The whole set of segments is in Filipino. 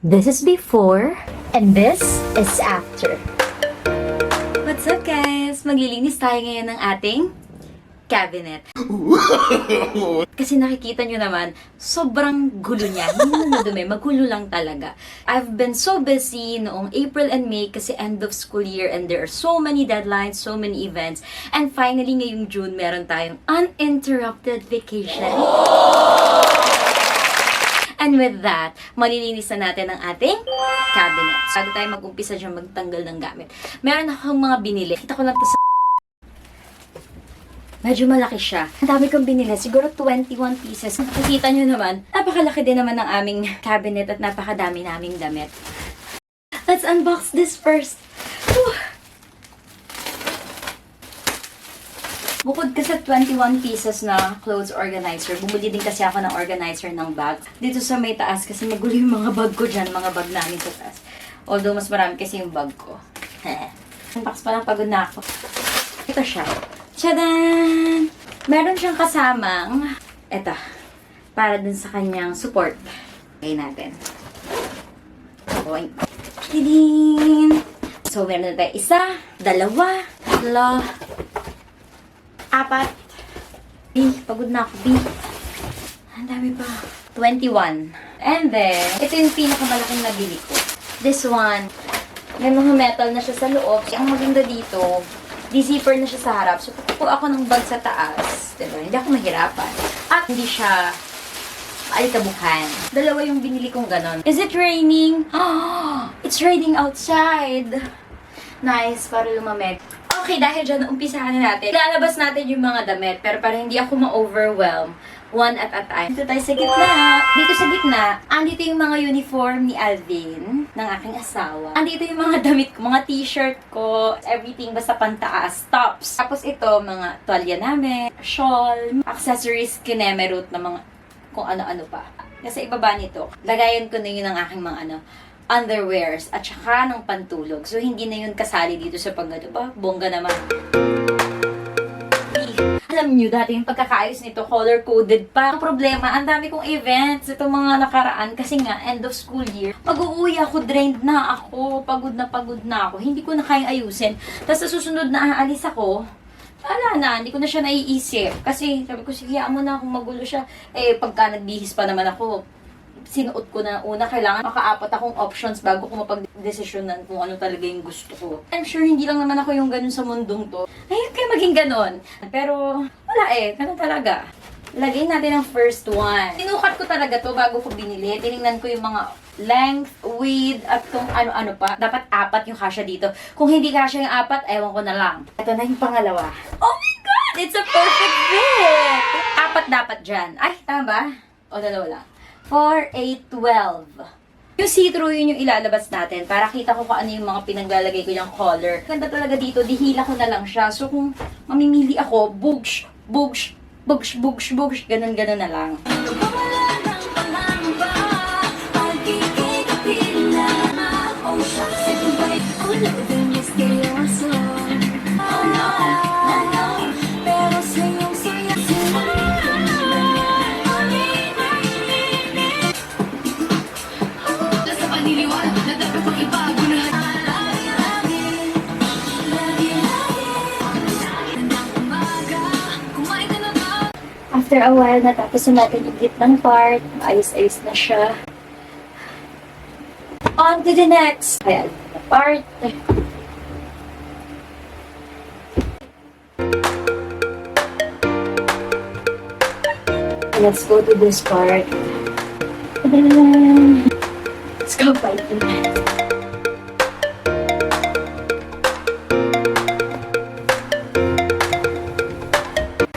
This is before, and this is after. What's up guys? Maglilinis tayo ngayon ng ating cabinet. Kasi nakikita nyo naman, sobrang gulo niya. Hindi na dumi, magulo lang talaga. I've been so busy noong April and May kasi end of school year and there are so many deadlines, so many events. And finally, ngayong June, meron tayong uninterrupted vacation. And with that, malilinis na natin ang ating cabinet. Bago tayo mag-umpisa dyan magtanggal ng gamit. Meron akong mga binili. Kita ko lang to sa... Medyo malaki siya. Ang dami kong binili. Siguro 21 pieces. Nakikita nyo naman, napakalaki din naman ng aming cabinet at napakadami naming damit. Let's unbox this first. Whew. Bukod kasi 21 pieces na clothes organizer, bumili din kasi ako ng organizer ng bag. Dito sa may taas kasi magulo yung mga bag ko dyan, mga bag namin sa taas. Although mas marami kasi yung bag ko. Unbox pa lang, pagod na ako. Ito siya. Tchadan! Meron siyang kasamang, eto, para dun sa kanyang support. Okay natin. Tidin! So, meron na tayo isa, dalawa, tatlo, apat. B, pagod na ako, B. Ang dami pa. 21. And then, ito yung pinakamalaking nabili ko. This one, may mga metal na siya sa loob. Ang maganda dito, di-zipper na siya sa harap. So, pagkupo ako ng bag sa taas, diba? Hindi ako mahirapan. At hindi siya alikabukan. Dalawa yung binili kong ganon. Is it raining? Oh, it's raining outside. Nice, para lumamig. Okay, dahil dyan, umpisahan na natin. Lalabas natin yung mga damit, pero para hindi ako ma-overwhelm, one at a time. Dito tayo sa gitna. Dito sa gitna, andito yung mga uniform ni Alvin, ng aking asawa. Andito yung mga damit ko, mga t-shirt ko, everything basta pantaas, tops. Tapos ito, mga tuwalya namin, shawl, accessories, kinemerut na mga kung ano-ano pa. Kasi ibaba nito, lagayan ko na yun ng aking mga underwears at saka ng pantulog. So, hindi na yun kasali dito sa paggato ba? Bongga naman. Alam nyo, dati yung pagkakaayos nito, color-coded pa. Ang problema, ang dami kong events itong mga nakaraan kasi nga, end of school year. Pag-uuwi ako, drained na ako, pagod na ako. Hindi ko na kayang ayusin. Tapos sa susunod na aalis ako, wala na, hindi ko na siya naiisip. Kasi sabi ko, sige, mo na kung magulo siya. Eh, pagka nagbihis pa naman ako, sinuot ko na una, kailangan makaapat akong options bago ko mapag-desisyonan kung ano talaga yung gusto ko. I'm sure hindi lang naman ako yung ganun sa mundong to. Ayun kayo maging ganun. Pero, wala ganun talaga. Lagay natin ang first one. Sinukat ko talaga to bago ko binili. Tinignan ko yung mga length, width, at kung ano-ano pa. Dapat apat yung kasya dito. Kung hindi kasya yung apat, ewan ko na lang. Ito na yung pangalawa. Oh my God! It's a perfect fit! Apat dapat dyan. Ay, tama ba? O, dalawa lang. 4, 8, 12. Yung see-through yun yung ilalabas natin para kita ko kung ano yung mga pinaglalagay ko yung color. Ganda talaga dito, dihila ko na lang siya. So kung mamimili ako, bugsh, bugsh, bugsh, bugsh, bugsh, ganun-ganun na lang. After a while, natapos na natin yung gitnang part. Ayos-ayos na siya. On to the next. Ayan, the part. Let's go to this part. Let's go fight it.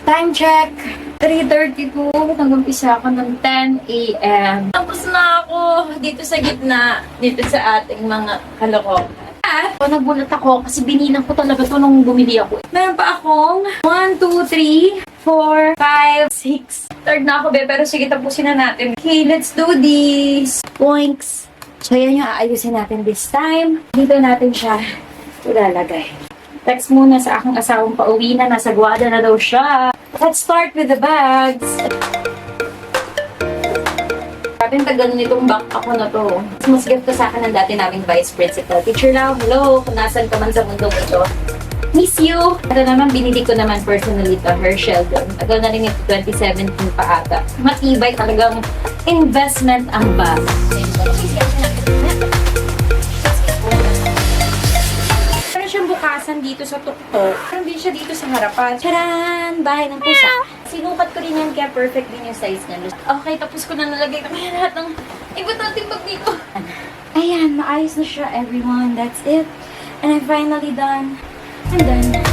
Time check. 3:32. Nag-umpisa ako ng 10 a.m. Tapos na ako dito sa gitna, dito sa ating mga kalokohan. At nagulat ako kasi binilang ko talaga to nung bumili ako. Meron pa akong 1, 2, 3, 4, 5, 6. Third na ako, pero sige, tapusin na natin. Okay, let's do this. Points. So, yan yung aayusin natin this time. Dito natin siya ilalagay. Text muna sa aking asawang pauwi na. Nasa Guada na daw siya. Let's start with the bags. Parang tagal nitong back ako na to. Mas gift ko sa akin ng dati naming vice principal. Teacher Lau, hello, kung nasan ka man sa mundong ito. Miss you! Ito naman, binili ko naman personally to her Sheldon. Tagal na rin ito, 2017 pa ata. Matibay talagang investment ang bag. Meron siyang bukasan dito sa tuktok. Meron din siya dito sa harapan. Charan! Bahay ng pusa. Sinukat ko rin yan kaya perfect din yung size niya. Okay, tapos ko na nalagay na kaya lahat ng importanteng bag dito. Ayan, maayos na siya everyone. That's it. And I'm finally done. I'm done.